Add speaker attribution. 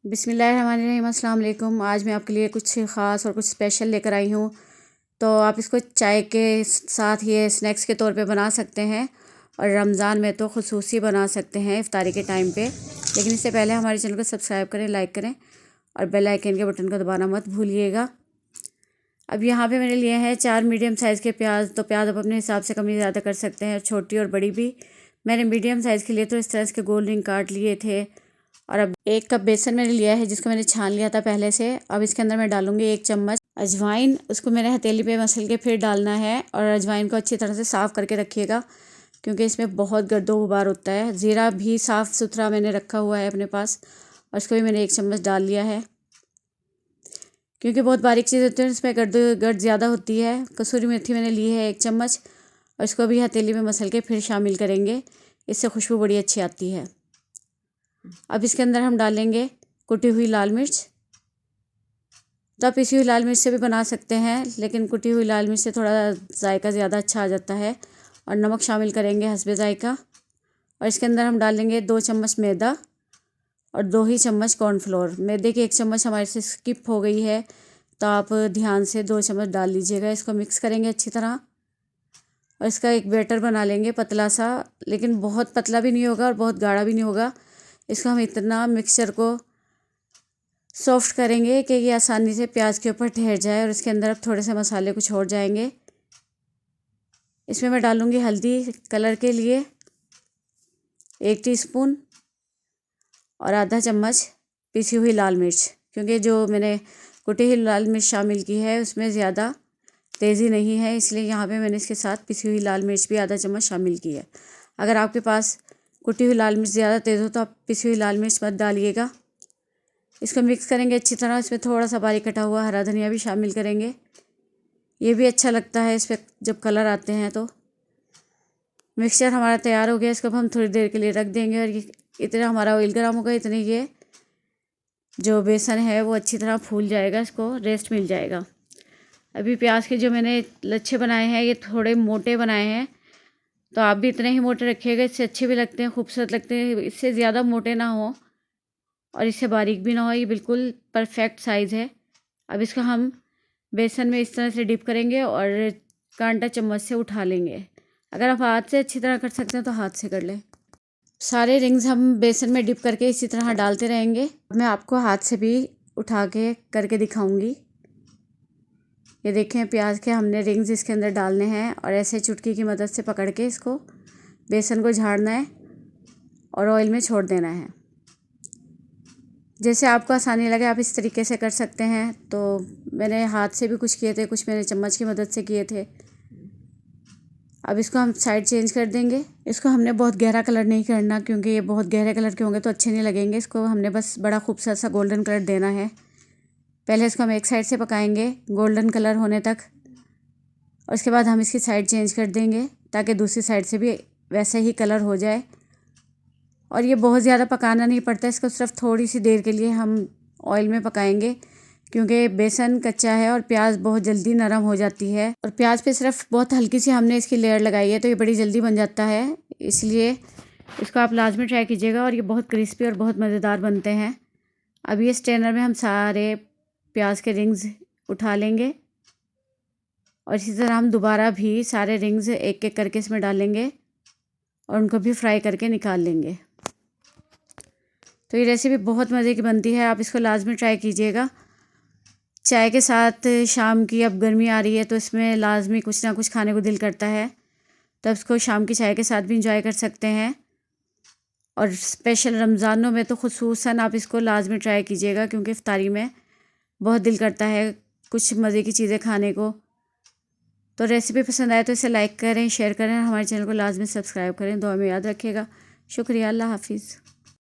Speaker 1: बिस्मिल्लाहिर्रहमानिर्रहीम, अस्सलाम वालेकुम। आज मैं आपके लिए कुछ ख़ास और कुछ स्पेशल लेकर आई हूँ। तो आप इसको चाय के साथ ये स्नैक्स के तौर पे बना सकते हैं और रमज़ान में तो ख़ुसूसी बना सकते हैं इफ्तारी के टाइम पे। लेकिन इससे पहले हमारे चैनल को सब्सक्राइब करें, लाइक करें और बेल आइकन के बटन को दबाना मत भूलिएगा। अब यहाँ पे मैंने लिए हैं 4 मीडियम साइज़ के प्याज। तो प्याज आप अपने हिसाब से कमी ज़्यादा कर सकते हैं, छोटी और बड़ी भी। मैंने मीडियम साइज़ के लिए तो इस तरह के गोल रिंग काट लिए थे। और अब 1 कप बेसन मैंने लिया है जिसको मैंने छान लिया था पहले से। अब इसके अंदर मैं डालूंगी 1 चम्मच अजवाइन। उसको मैंने हथेली पे मसल के फिर डालना है। और अजवाइन को अच्छी तरह से साफ़ करके रखिएगा क्योंकि इसमें बहुत गर्दो गुबार होता है। ज़ीरा भी साफ़ सुथरा मैंने रखा हुआ है अपने पास और इसको भी मैंने 1 चम्मच डाल लिया है क्योंकि बहुत बारीक चीज़ होती है, इसमें गर्द ज़्यादा होती है। कसूरी मेथी मैंने ली है 1 चम्मच और इसको भी हथेली में मसल के फिर शामिल करेंगे। इससे खुशबू बड़ी अच्छी आती है। अब इसके अंदर हम डालेंगे कुटी हुई लाल मिर्च। तो आप पिसी हुई लाल मिर्च से भी बना सकते हैं, लेकिन कुटी हुई लाल मिर्च से थोड़ा जायका ज़्यादा अच्छा आ जाता है। और नमक शामिल करेंगे हस्बे जायका। और इसके अंदर हम डालेंगे 2 चम्मच मैदा और 2 ही चम्मच कॉर्नफ्लोर। मैदे की 1 चम्मच हमारे से स्किप हो गई है, तो आप ध्यान से 2 चम्मच डाल लीजिएगा। इसको मिक्स करेंगे अच्छी तरह और इसका एक बैटर बना लेंगे पतला सा, लेकिन बहुत पतला भी नहीं होगा और बहुत गाढ़ा भी नहीं होगा। इसको हम इतना मिक्सचर को सॉफ्ट करेंगे कि ये आसानी से प्याज के ऊपर ठहर जाए। और इसके अंदर अब थोड़े से मसाले कुछ और जाएंगे। इसमें मैं डालूँगी हल्दी कलर के लिए 1 टीस्पून और आधा चम्मच पिसी हुई लाल मिर्च, क्योंकि जो मैंने कुटी हुई लाल मिर्च शामिल की है उसमें ज़्यादा तेज़ी नहीं है, इसलिए यहाँ पे मैंने इसके साथ पिसी हुई लाल मिर्च भी आधा चम्मच शामिल की है। अगर आपके पास कुटी हुई लाल मिर्च ज़्यादा तेज़ हो तो आप पिसी हुई लाल मिर्च मत डालिएगा। इसको मिक्स करेंगे अच्छी तरह। इसमें थोड़ा सा बारीक कटा हुआ हरा धनिया भी शामिल करेंगे, ये भी अच्छा लगता है इस पर जब कलर आते हैं। तो मिक्सचर हमारा तैयार हो गया। इसको हम थोड़ी देर के लिए रख देंगे और ये इतना हमारा ऑयल गर्म होगा, इतने ये जो बेसन है वो अच्छी तरह फूल जाएगा, इसको रेस्ट मिल जाएगा। अभी प्याज के जो मैंने लच्छे बनाए हैं ये थोड़े मोटे बनाए हैं, तो आप भी इतने ही मोटे रखिएगा, इससे अच्छे भी लगते हैं, खूबसूरत लगते हैं। इससे ज़्यादा मोटे ना हो और इससे बारीक भी ना हो, ये बिल्कुल परफेक्ट साइज़ है। अब इसको हम बेसन में इस तरह से डिप करेंगे और कांटा चम्मच से उठा लेंगे। अगर आप हाथ से अच्छी तरह कर सकते हैं तो हाथ से कर लें। सारे रिंग्स हम बेसन में डिप करके इसी तरह डालते रहेंगे। मैं आपको हाथ से भी उठा के करके दिखाऊंगी। ये देखें, प्याज के हमने रिंग्स इसके अंदर डालने हैं और ऐसे चुटकी की मदद से पकड़ के इसको बेसन को झाड़ना है और ऑयल में छोड़ देना है। जैसे आपको आसानी लगे आप इस तरीके से कर सकते हैं। तो मैंने हाथ से भी कुछ किए थे, कुछ मैंने चम्मच की मदद से किए थे। अब इसको हम साइड चेंज कर देंगे। इसको हमने बहुत गहरा कलर नहीं करना, क्योंकि ये बहुत गहरे कलर के होंगे तो अच्छे नहीं लगेंगे। इसको हमने बस बड़ा खूबसूरत सा गोल्डन कलर देना है। पहले इसको हम एक साइड से पकाएंगे गोल्डन कलर होने तक और उसके बाद हम इसकी साइड चेंज कर देंगे ताकि दूसरी साइड से भी वैसे ही कलर हो जाए। और ये बहुत ज़्यादा पकाना नहीं पड़ता, इसको सिर्फ थोड़ी सी देर के लिए हम ऑयल में पकाएंगे, क्योंकि बेसन कच्चा है और प्याज बहुत जल्दी नरम हो जाती है। और प्याज पे सिर्फ बहुत हल्की सी हमने इसकी लेयर लगाई है तो ये बड़ी जल्दी बन जाता है, इसलिए इसको आप लाजमी ट्राई कीजिएगा। और ये बहुत क्रिस्पी और बहुत मज़ेदार बनते हैं। अब ये स्ट्रेनर में हम सारे प्याज के रिंग्स उठा लेंगे और इसी तरह हम दोबारा भी सारे रिंग्स एक एक करके इसमें डालेंगे और उनको भी फ्राई करके निकाल लेंगे। तो ये रेसिपी बहुत मज़े की बनती है, आप इसको लाजमी ट्राई कीजिएगा। चाय के साथ शाम की, अब गर्मी आ रही है तो इसमें लाजमी कुछ ना कुछ खाने को दिल करता है, तो इसको शाम की चाय के साथ भी इंजॉय कर सकते हैं। और स्पेशल रमज़ानों में तो खुसूसन आप इसको लाजमी ट्राई कीजिएगा, क्योंकि इफ्तारी में बहुत दिल करता है कुछ मज़े की चीज़ें खाने को। तो रेसिपी पसंद आए तो इसे लाइक करें, शेयर करें, हमारे चैनल को लाजमी सब्सक्राइब करें। दुआ में याद रखिएगा। शुक्रिया। अल्लाह हाफिज़।